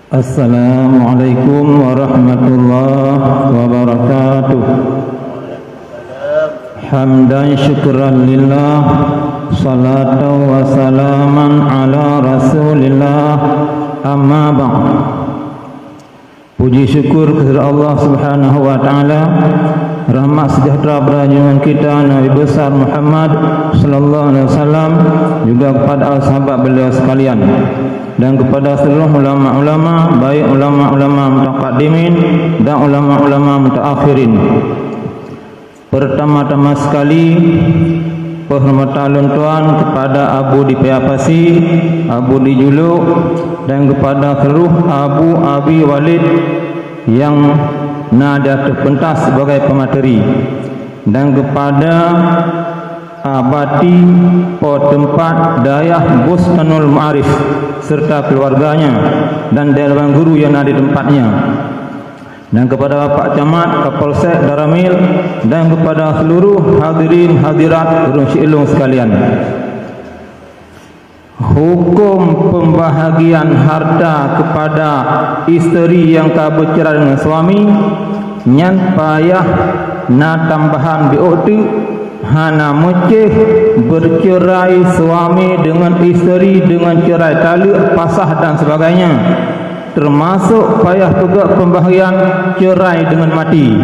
Assalamualaikum warahmatullahi wabarakatuh. Hamdan syukran lillah, salatu wa salaman ala rasulillah, amma ba'd. Puji syukur kepada Allah Subhanahu wa taala, rahmat sejahtera berjunjungan kita Nabi besar Muhammad sallallahu alaihi wasallam, juga kepada sahabat beliau sekalian, dan kepada seluruh ulama-ulama, baik ulama-ulama mutaqaddimin dan ulama-ulama mutaakhirin. Pertama-tama sekali, penghormatan luntuan kepada Abu di Payapasi, Abu di Juluk, dan kepada seluruh Abu Abi Walid yang nada terpentas sebagai pemateri, dan kepada abati tempat Dayah Bustanul Ma'arif serta keluarganya dan dewan guru yang ada di tempatnya, dan kepada Pak Camat, Kapolsek Daramil, dan kepada seluruh hadirin hadirat Urus Ilung sekalian. Hukum pembahagian harta kepada isteri yang tak bercerai dengan suami, nyan payah na tambahan biokti hana meceh bercerai suami dengan isteri dengan cerai talak, pasah dan sebagainya, termasuk payah juga pembahagian cerai dengan mati.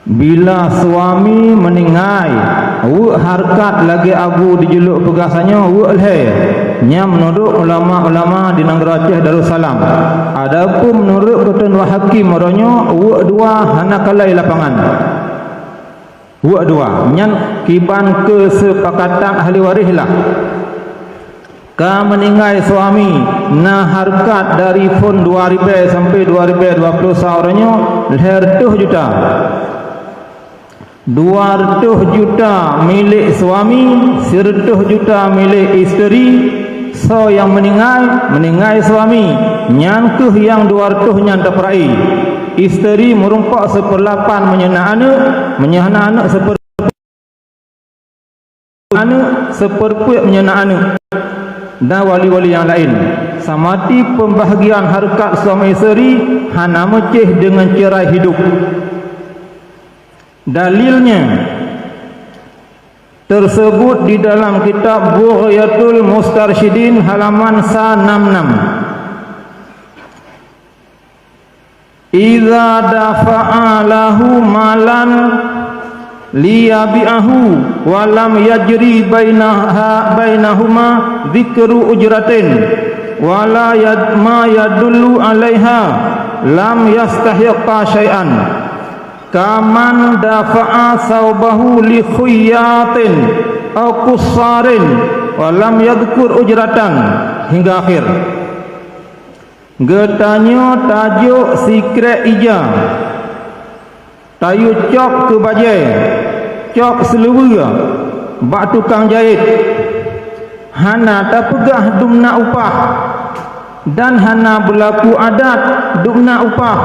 Bila suami meninggal, harkat lagi Abu dijuluk pegasannya wa'lhe nya menurut ulama-ulama di negara Aceh Darussalam. Adapun menurut ketentuan hakim orangnya dua hana kalai lapangan. Dua nyan kiban kesepakatan ahli waris lah. Ka meninggal suami na harkat dari fund 2000 sampai 2020 seorangnya leher 2 juta. 200 juta milik suami, 100 juta milik isteri. So yang meninggal suami, nyan yang 200 nyan terperai. Isteri merumpak 1/8 menyana anak seperempat menyana anak dan wali-wali yang lain. Samati pembahagian harkat suami isteri hana meceh dengan cerai hidup. Dalilnya tersebut di dalam kitab Bughyatul Mustarsyidin halaman 66. Idza dafa'a lahu malan liyabi'ahu wa lam yajri bainahuma dzikru ujratin wa la ma yadullu 'alaiha lam yastahiqqa syai'an. Kaman dafa'a saubahu li khuyyatin aw qussarin wa lam yadhkur ujratan, hingga akhir. Getanyo tajuk sikret ija, tayu cok ke bajai, cok selewera, bak tukang jahit, hana tak pegah dumna upah, dan hana berlaku adat dumna upah.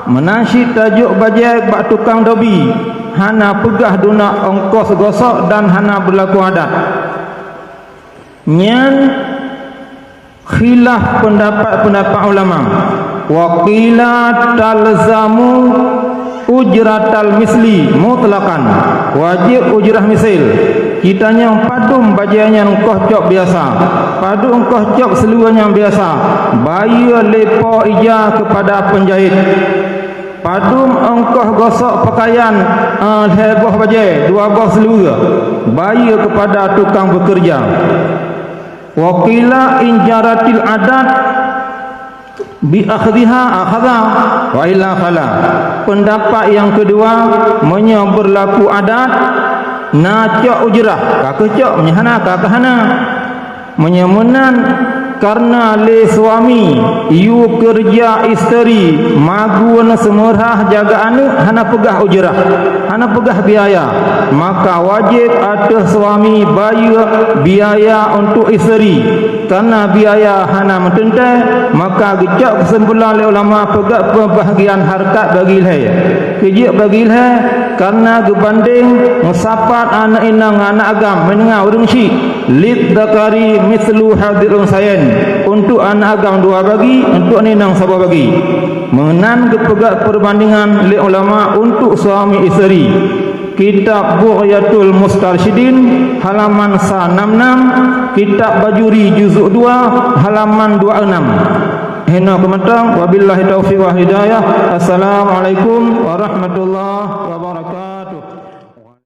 Menasyi tajuk bajai bak tukang dobi, hana pegah duna ongkos gosok dan hana berlaku adat. Nyan khilaf pendapat ulama. Wa qila talzamu ujratal misli mutlaqan, wajib ujrah misil. Kitanya padum bajainya engkau cok biasa, padu engkau cok seluruhnya biasa, bayar lepo ija kepada penjahit. Padum engkau gosok pakaian heboh bajai 2 gos seluruh, bayar kepada tukang bekerja. Wakila injaratil adat bi akhdhiha akhadha wa illa fala. Pendapat yang kedua, berlaku adat na cok ujrah, kakak cok menyahana kakahana menyemunan karena le suami iu kerja isteri magun semerah jaga anak hana pegah ujrah, hana pegah biaya, maka wajib atas suami bayar biaya untuk isteri. Karena biaya hana mententai, maka gecak kesimpulan oleh ulama pegah pembahagian harkat bagi ilhai. Kejik bagi ilhai karena gebanding ngesapat anak inang anak agam menengah urung si lid dakari mislu hadirun sayen untuk anak agam dua bagi untuk inang satu bagi mengenan kepegak perbandingan li ulama untuk suami isteri. Kitab Bughyatul Mustarsyidin halaman 166, Kitab Bajuri juzuk 2 halaman 26. Hina kematang wabillahi taufiq wa hidayah. Assalamualaikum warahmatullahi wabarakatuh.